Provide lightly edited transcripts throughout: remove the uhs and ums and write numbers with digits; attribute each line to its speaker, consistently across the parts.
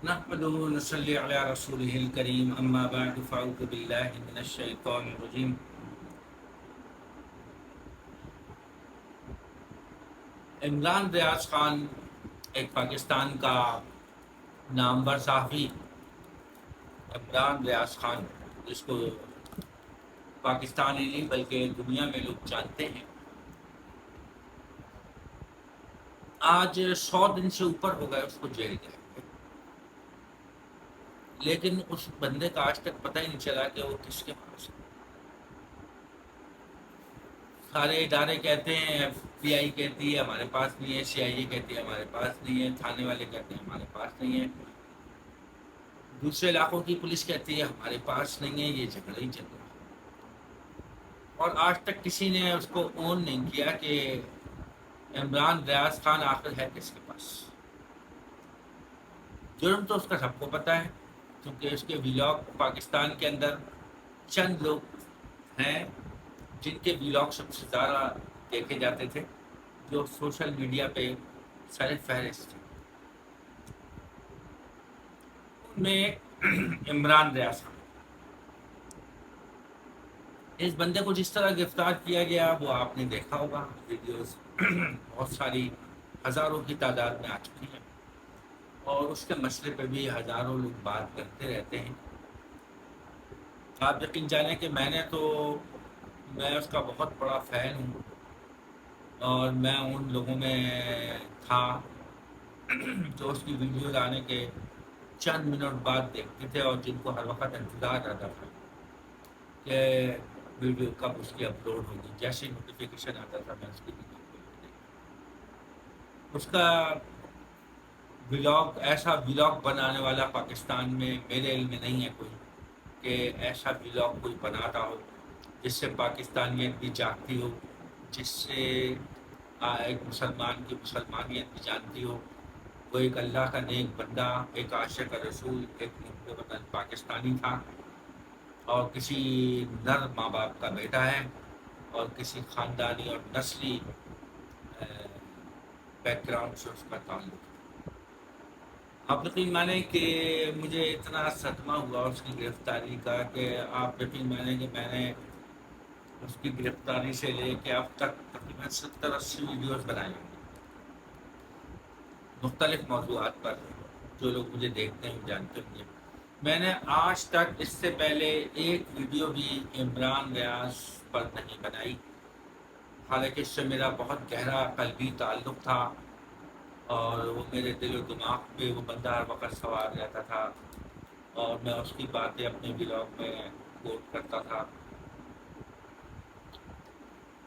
Speaker 1: نحمده ونصلي على رسوله الكريم اما بعد فاعوذ بالله من الشيطان الرجيم. عمران ریاض خان ایک پاکستان کا نامور صحافی عمران ریاض خان، جس کو پاکستان ہی نہیں بلکہ دنیا میں لوگ جانتے ہیں، آج 100 دن سے اوپر ہو گئے اس کو جیل گئے، لیکن اس بندے کا آج تک پتہ ہی نہیں چلا کہ وہ کس کے پاس ہے۔ سارے ادارے کہتے ہیں، ایف بی آئی کہتی ہے ہمارے پاس نہیں ہے، سی آئی اے کہتی ہے ہمارے پاس نہیں ہے، تھانے والے کہتے ہیں ہمارے پاس نہیں ہے، دوسرے علاقوں کی پولیس کہتی ہے ہمارے پاس نہیں ہے، یہ جھگڑا ہی چل رہا ہے۔ اور آج تک کسی نے اس کو اون نہیں کیا کہ عمران ریاض خان آخر ہے کس کے پاس۔ جرم تو اس کا سب کو پتہ ہے، کیونکہ اس کے ولاگ پاکستان کے اندر چند لوگ ہیں جن کے ولاگ سب سے زیادہ دیکھے جاتے تھے، جو سوشل میڈیا پہ سر فہرست تھے، ان میں عمران ریاض خان۔ اس بندے کو جس طرح گرفتار کیا گیا وہ آپ نے دیکھا ہوگا، ویڈیوز بہت ساری ہزاروں کی تعداد میں آ چکی ہیں، اور اس کے مسئلے پہ بھی ہزاروں لوگ بات کرتے رہتے ہیں۔ آپ یقین جانیں کہ میں اس کا بہت بڑا فین ہوں، اور میں ان لوگوں میں تھا جو اس کی ویڈیوز آنے کے چند منٹ بعد دیکھتے تھے، اور جن کو ہر وقت انتظار رہتا تھا کہ ویڈیو کب اس کی اپلوڈ ہوگی۔ جیسے نوٹیفیکیشن آتا تھا میں اس کی ویڈیو کو دیکھتا۔ اس کا ولاگ، ایسا ولاگ بنانے والا پاکستان میں میرے علم میں نہیں ہے کوئی، کہ ایسا ولاگ کوئی بناتا ہو جس سے پاکستانیت بھی جاگتی ہو، جس سے ایک مسلمان کی مسلمانیت بھی جانتی ہو۔ وہ ایک اللہ کا نیک بندہ، ایک عاشق رسول، ایک محب وطن پاکستانی تھا، اور کسی نر ماں باپ کا بیٹا ہے، اور کسی خاندانی اور نسلی بیک گراؤنڈ سے اس کا تعلق ہے۔ آپ یقین مانیں کہ مجھے اتنا صدمہ ہوا اس کی گرفتاری کا کہ آپ یقین مانیں کہ میں نے اس کی گرفتاری سے لے کے اب تک تقریباً 70-80 ویڈیوز بنائے ہیں مختلف موضوعات پر۔ جو لوگ مجھے دیکھتے ہیں جانتے ہوں گے، میں نے آج تک اس سے پہلے ایک ویڈیو بھی عمران ریاض پر نہیں بنائی، حالانکہ اس سے میرا بہت گہرا قلبی تعلق تھا، اور وہ میرے دل و دماغ پہ وہ بندہ ہر وقت سوار رہتا تھا، اور میں اس کی باتیں اپنے بلاگ میں کوٹ کرتا تھا،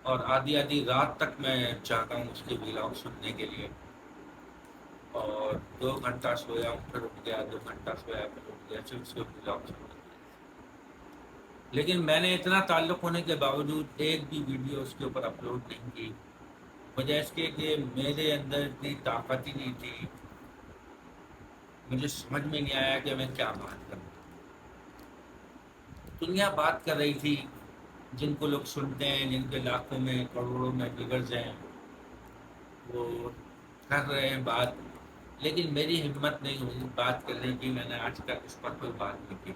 Speaker 1: اور آدھی آدھی رات تک میں چاہتا ہوں اس کے بلاگ سننے کے لیے، اور 2 گھنٹہ سویا ہوں پھر اٹھ گیا، 2 گھنٹہ سویا پھر اٹھ گیا، صرف اس کے بلاگ سننے کے لیے۔ لیکن میں نے اتنا تعلق ہونے کے باوجود ایک بھی ویڈیو اس کے اوپر اپلوڈ نہیں کی، وجہ اس کے کہ میرے اندر اتنی طاقت ہی نہیں تھی، مجھے سمجھ میں نہیں آیا کہ میں کیا بات کروں۔ دنیا بات کر رہی تھی، جن کو لوگ سنتے ہیں، جن کے لاکھوں میں کروڑوں میں فگرز ہیں، وہ کر رہے ہیں بات، لیکن میری ہمت نہیں ہوئی بات کرنے کی۔ میں نے آج تک اس پر کوئی بات نہیں کی،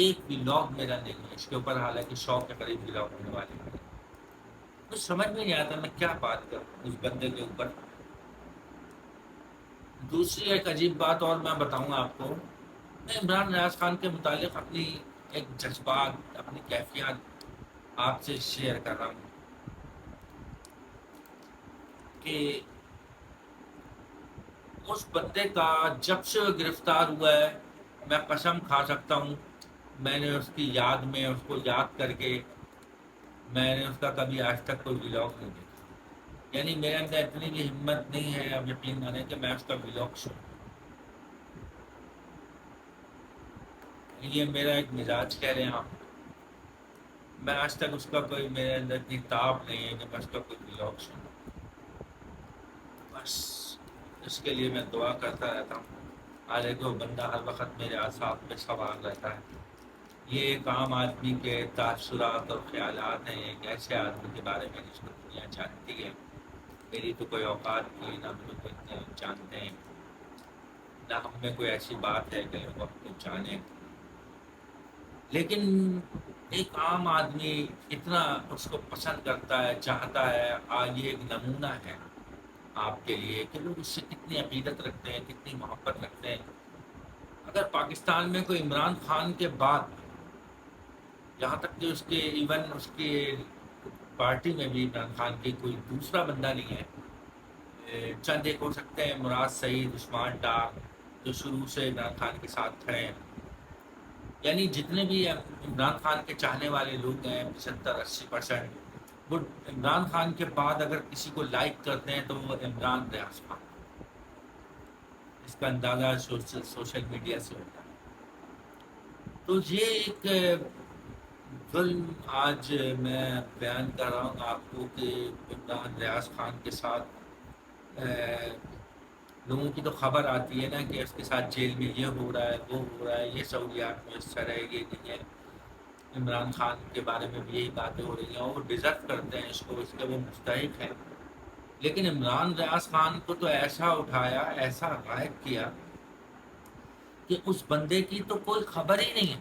Speaker 1: ایک بھی ولاگ میرا نہیں ہے اس کے اوپر، حالانکہ 100 کے قریب ولاگ ہونے والے ہیں۔ کچھ سمجھ میں نہیں آتا میں کیا بات کروں اس بندے کے اوپر۔ دوسری ایک عجیب بات اور میں بتاؤں آپ کو، میں عمران ریاض خان کے متعلق اپنی ایک جذبات، اپنی کیفیات آپ سے شیئر کر رہا ہوں کہ اس بندے کا جب سے وہ گرفتار ہوا ہے، میں قسم کھا سکتا ہوں میں نے اس کی یاد میں اس کو یاد کر کے میں نے اس کا کبھی آج تک کوئی ولاگ نہیں دیکھا۔ یعنی میرے اندر اتنی بھی ہمت نہیں ہے، اب یقین مانیں کہ میں اس کا ولاگ سنوں۔ یہ میرا ایک مزاج کہہ رہے ہیں آپ، میں آج تک اس کا کوئی، میرے اندر اتنی تاب نہیں ہے کہ میں اس کا کوئی ولاگ سنوں۔ بس اس کے لیے میں دعا کرتا رہتا ہوں، حالانکہ وہ بندہ ہر وقت میرے اعصاب پہ سوار رہتا ہے۔ یہ ایک عام آدمی کے تاثرات اور خیالات ہیں، ایک ایسے آدمی کے بارے میں جس کو دنیا جانتی ہے۔ میری تو کوئی اوقات نہیں، نہ مجھے کوئی اتنے جانتے ہیں، نہ ہم میں کوئی ایسی بات ہے کہ لوگ ہم کو جانیں، لیکن ایک عام آدمی اتنا اس کو پسند کرتا ہے، چاہتا ہے، آج یہ ایک نمونہ ہے آپ کے لیے کہ لوگ اس سے کتنی عقیدت رکھتے ہیں، کتنی محبت رکھتے ہیں۔ اگر پاکستان میں کوئی عمران خان کے بعد، جہاں تک کہ اس کے ایون اس کی پارٹی میں بھی عمران خان کی کوئی دوسرا بندہ نہیں ہے، چند ایک ہو سکتے ہیں، مراد سعید، عثمان ڈار، جو شروع سے عمران خان کے ساتھ کھڑے ہیں، یعنی جتنے بھی عمران خان کے چاہنے والے لوگ ہیں 75-80%، وہ عمران خان کے بعد اگر کسی کو لائک کرتے ہیں تو وہ عمران ریاض خان، اس کا اندازہ سوشل میڈیا سے ہوتا ہے۔ تو یہ ایک ظلم آج میں بیان کر رہا ہوں آپ کو کہ عمران ریاض خان کے ساتھ لوگوں کی تو خبر آتی ہے نا کہ اس کے ساتھ جیل میں یہ ہو رہا ہے، وہ ہو رہا ہے، یہ سہولیات میسر ہے، یہ نہیں ہے۔ عمران خان کے بارے میں بھی یہی باتیں ہو رہی ہیں، اور وہ ڈیزرو کرتے ہیں اس کو، اس کے وہ مستحق ہیں۔ لیکن عمران ریاض خان کو تو ایسا اٹھایا، ایسا غائب کیا کہ اس بندے کی تو کوئی خبر ہی نہیں ہے۔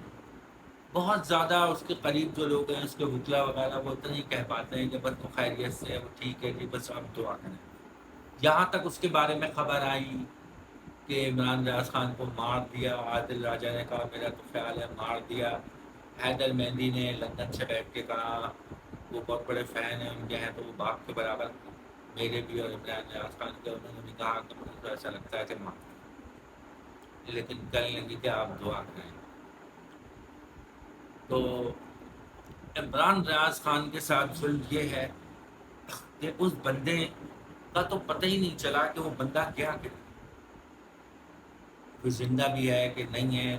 Speaker 1: بہت زیادہ اس کے قریب جو لوگ ہیں، اس کے وکلا وغیرہ، وہ اتنا ہی کہہ پاتے ہیں کہ بس وہ خیریت سے ہے، وہ ٹھیک ہے جی، بس آپ دعا کریں۔ یہاں تک اس کے بارے میں خبر آئی کہ عمران ریاض خان کو مار دیا، عادل راجہ نے کہا میرا تو خیال ہے مار دیا، حیدر مہندی نے لندن سے بیٹھ کے کہا وہ بہت بڑے فین ہیں ان کے ہیں تو وہ باپ کے برابر، میرے بھی اور عمران ریاض خان کے، انہوں نے بھی کہا کہ مجھے تو ایسا لگتا ہے کہ مار، لیکن کل نہیں کہ آپ دعا کریں۔ تو عمران ریاض خان کے ساتھ ظلم یہ ہے کہ اس بندے کا تو پتہ ہی نہیں چلا کہ وہ بندہ کیا کرے، کوئی زندہ بھی ہے کہ نہیں ہے،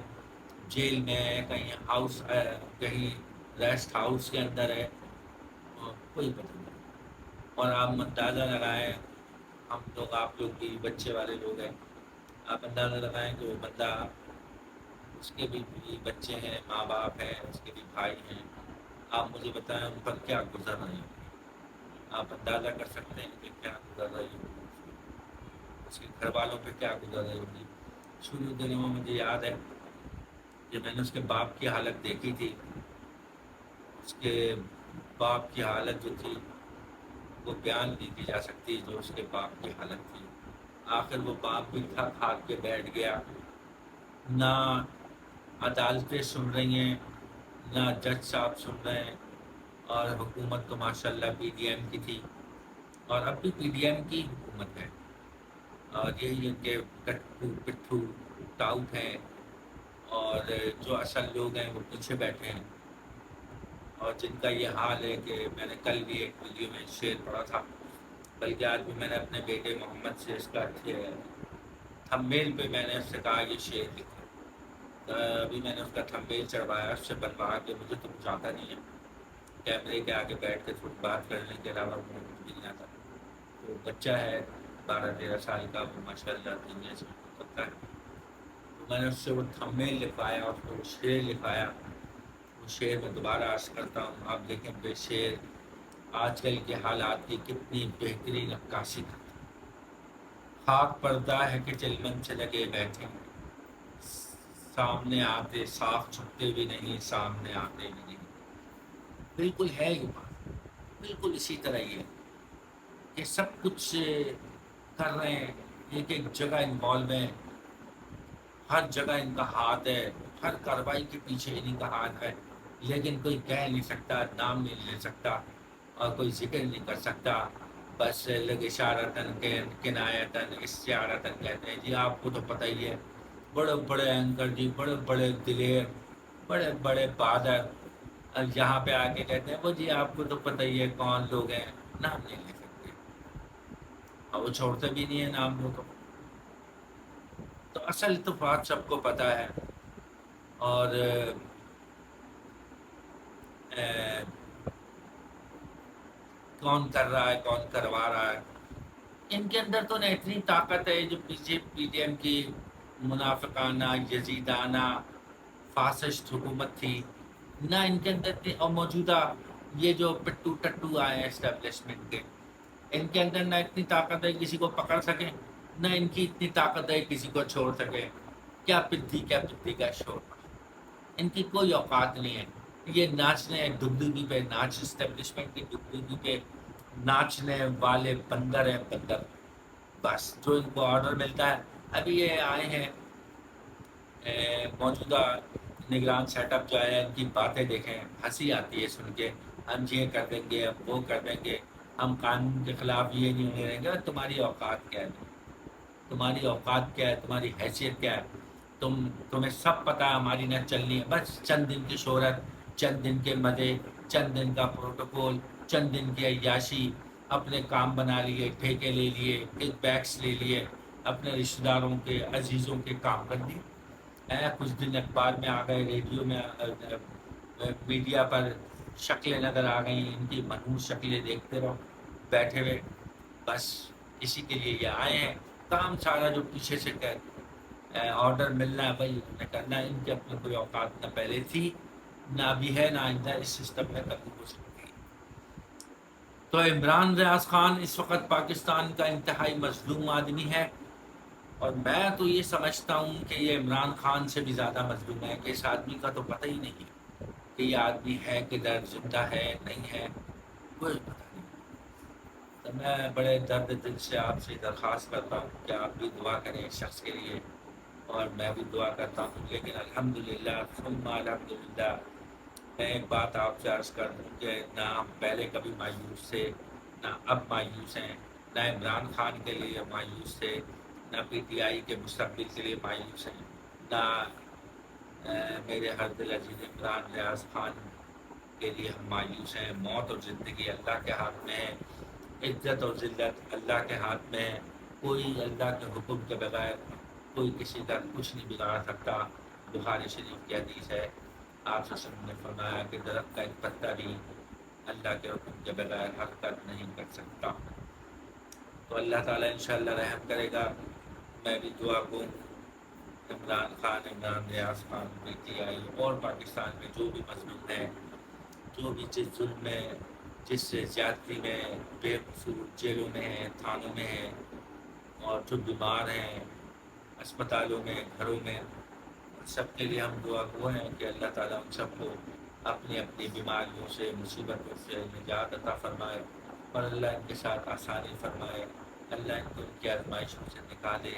Speaker 1: جیل میں ہے، کہیں ہاؤس کہیں ریسٹ ہاؤس کے اندر ہے، کوئی پتہ نہیں۔ اور آپ اندازہ لگائیں، ہم لوگ، آپ لوگ بھی بچے والے لوگ ہیں، آپ اندازہ لگائیں کہ وہ بندہ، اس کے بھی بچے ہیں، ماں باپ ہیں، اس کے بھی بھائی ہیں، آپ مجھے بتائیں ان پر کیا گزر رہے ہیں۔ آپ اندازہ کر سکتے ہیں کہ کیا گزر رہی ہوگی، اس کے گھر والوں پہ کیا گزر رہی ہوگی۔ شروع دنوں میں مجھے یاد ہے کہ میں نے اس کے باپ کی حالت دیکھی تھی، اس کے باپ کی حالت جو تھی وہ بیان نہیں کی جا سکتی، جو اس کے باپ کی حالت تھی۔ آخر وہ باپ بھی تھک ہار کے بیٹھ گیا، نہ عدالتیں سن رہی ہیں، نہ جج صاحب سن رہے ہیں، اور حکومت تو ماشاءاللہ پی ڈی ایم کی تھی، اور اب بھی پی ڈی ایم کی حکومت ہے، اور یہی ان کے کٹھو پٹھو ٹاؤٹ ہیں، اور جو اصل لوگ ہیں وہ پیچھے بیٹھے ہیں، اور جن کا یہ حال ہے کہ میں نے کل بھی ایک ویڈیو میں شیئر پڑھا تھا، بلکہ آج بھی میں نے اپنے بیٹے محمد سے اس کا تھمبیل پہ میں نے اس سے کہا یہ شیئر لکھا، ابھی میں نے اس کا تھمبیل چڑھوایا، اس سے بنوا کے، مجھے تو کچھ آتا نہیں ہے، کیمرے کے آگے بیٹھ کے تھوڑی بات کرنے کے علاوہ مجھے کچھ بھی نہیں آتا۔ تو بچہ ہے 12-13 سال کا، وہ ماشاء اللہ دنیا سے کرتا ہے، تو میں نے اس سے وہ تھمبیل لکھوایا، اس کو وہ شعر لکھوایا، وہ شعر میں دوبارہ عرض کرتا ہوں، آپ دیکھیں بے شعر آج کل کے حالات کی کتنی بہترین عکاسی کرتا ہے۔ خاک پردہ ہے کہ چلمن سے لگے بیٹھے، سامنے آتے صاف چھپتے بھی نہیں، سامنے آتے بھی نہیں، بالکل ہے یہ بات، بالکل اسی طرح یہ ہے کہ سب کچھ کر رہے ہیں، ایک ایک جگہ انوالو ہیں، ہر جگہ ان کا ہاتھ ہے، ہر کارروائی کے پیچھے انہیں کا ہاتھ ہے، لیکن کوئی کہہ نہیں سکتا، نام نہیں لے سکتا، اور کوئی ذکر نہیں کر سکتا، بس لوگ اشارتاً کنایتاً استعارتاً کہتے ہیں جی آپ کو تو پتہ ہی ہے، بڑے بڑے اینکر جی، بڑے بڑے دلیر، بڑے بڑے بہادر، اور یہاں پہ آ کے کہتے ہیں وہ جی آپ کو تو پتہ ہی ہے کون لوگ ہیں، نام نہیں لے سکتے، اور وہ چھوڑتے بھی نہیں ہیں نام لو تو اصل تو بات سب کو پتہ ہے، اور کون کر رہا ہے، کون کروا رہا ہے۔ ان کے اندر تو نہ اتنی طاقت ہے، جو پیچھے پی ڈی ایم کی منافقانہ، یزیدانہ، فاسسٹ حکومت تھی، نہ ان کے اندر تھی، اور موجودہ یہ جو پٹو ٹٹو آئے ہیں اسٹیبلشمنٹ کے، ان کے اندر نہ اتنی طاقت ہے کسی کو پکڑ سکیں، نہ ان کی اتنی طاقت ہے کسی کو چھوڑ سکے. کیا پدھی کا شور. ان کی کوئی اوقات نہیں ہے. یہ ناچنے ڈگڈگی پہ ناچ اسٹیبلشمنٹ کی ڈگڈگی پہ ناچنے والے بندر ہیں بندر. بس جو ان کو آرڈر ملتا ہے. ابھی یہ آئے ہیں موجودہ نگران سیٹ اپ جو ہے ان کی باتیں دیکھیں ہنسی آتی ہے سن کے. ہم یہ کر دیں گے ہم وہ کر دیں گے ہم قانون کے خلاف یہ نہیں ہونے دیں گے. تمہاری اوقات کیا ہے تمہاری اوقات کیا ہے تمہاری حیثیت کیا ہے. تمہیں سب پتہ ہے ہماری نہ چلنی ہے. بس چند دن کی شہرت چند دن کے مزے چند دن کا پروٹوکول چند دن کی عیاشی اپنے کام بنا لیے ٹھیکے لے لیے کک بیکس لے لیے اپنے رشتہ داروں کے عزیزوں کے کام کر دیے. کچھ دن اخبار میں آ گئے ریڈیو میں میڈیا پر شکلیں نظر آ گئیں ان کی منحوس شکلیں دیکھتے رہو بیٹھے ہوئے. بس اسی کے لیے یہ آئے ہیں. کام سارا جو پیچھے سے آرڈر ملنا ہے بھائی انہوں نے کرنا ہے. ان کی اپنی کوئی اوقات نہ پہلے تھی نہ ابھی ہے نہ آئندہ اس سسٹم میں کبھی ہو سکتی ہے. تو عمران ریاض خان اس وقت پاکستان کا انتہائی مظلوم آدمی ہے. اور میں تو یہ سمجھتا ہوں کہ یہ عمران خان سے بھی زیادہ مظلوم ہے کہ اس آدمی کا تو پتہ ہی نہیں کہ یہ آدمی ہے کدھر زندہ ہے نہیں ہے کوئی پتہ نہیں. تو میں بڑے درد دل سے آپ سے درخواست کرتا ہوں کہ آپ بھی دعا کریں اس شخص کے لیے اور میں بھی دعا کرتا ہوں. لیکن الحمدللہ ثم الحمدللہ میں ایک بات آپ سے عرض کر دوں کہ نہ ہم پہلے کبھی مایوس تھے نہ اب مایوس ہیں. نہ عمران خان کے لیے مایوس تھے نہ پی ٹی آئی کے مستقبل کے لیے مایوس ہیں. نہ میرے ہر دل عزیز عمران ریاض خان کے لیے ہم مایوس ہیں. موت اور زندگی اللہ کے ہاتھ میں ہے. عزت اور ذلت اللہ کے ہاتھ میں ہے. کوئی اللہ کے حکم کے بغیر کوئی کسی کا کچھ نہیں بگاڑ سکتا. بخاری شریف کی حدیث ہے آپ سے نے فرمایا کہ درخت کا ایک پتا بھی اللہ کے حکم کے بغیر حرکت نہیں کر سکتا. تو اللہ تعالیٰ انشاءاللہ رحم کرے گا. میں بھی دعا کو عمران خان عمران ریاض خان پی ٹی آئی اور پاکستان میں جو بھی مظلوم ہے جو بھی جس ظلم میں جس زیادتی میں بے قصور جیلوں میں ہیں تھانوں میں ہیں اور جو بیمار ہیں اسپتالوں میں گھروں میں سب کے لیے ہم دعا گو ہیں کہ اللہ تعالیٰ ان سب کو اپنی اپنی بیماریوں سے مصیبتوں سے نجات عطا فرمائے اور اللہ ان کے ساتھ آسانی فرمائے. اللہ ان کو ان کی آزمائشوں سے نکالے.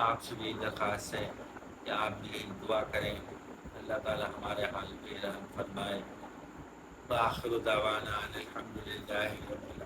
Speaker 1: آپ سے بھی درخواست ہے کہ آپ بھی یہی دعا کریں اللہ تعالیٰ ہمارے حال پہ رحم فرمائے. وآخر دعوانا الحمدللہ رب العالمین.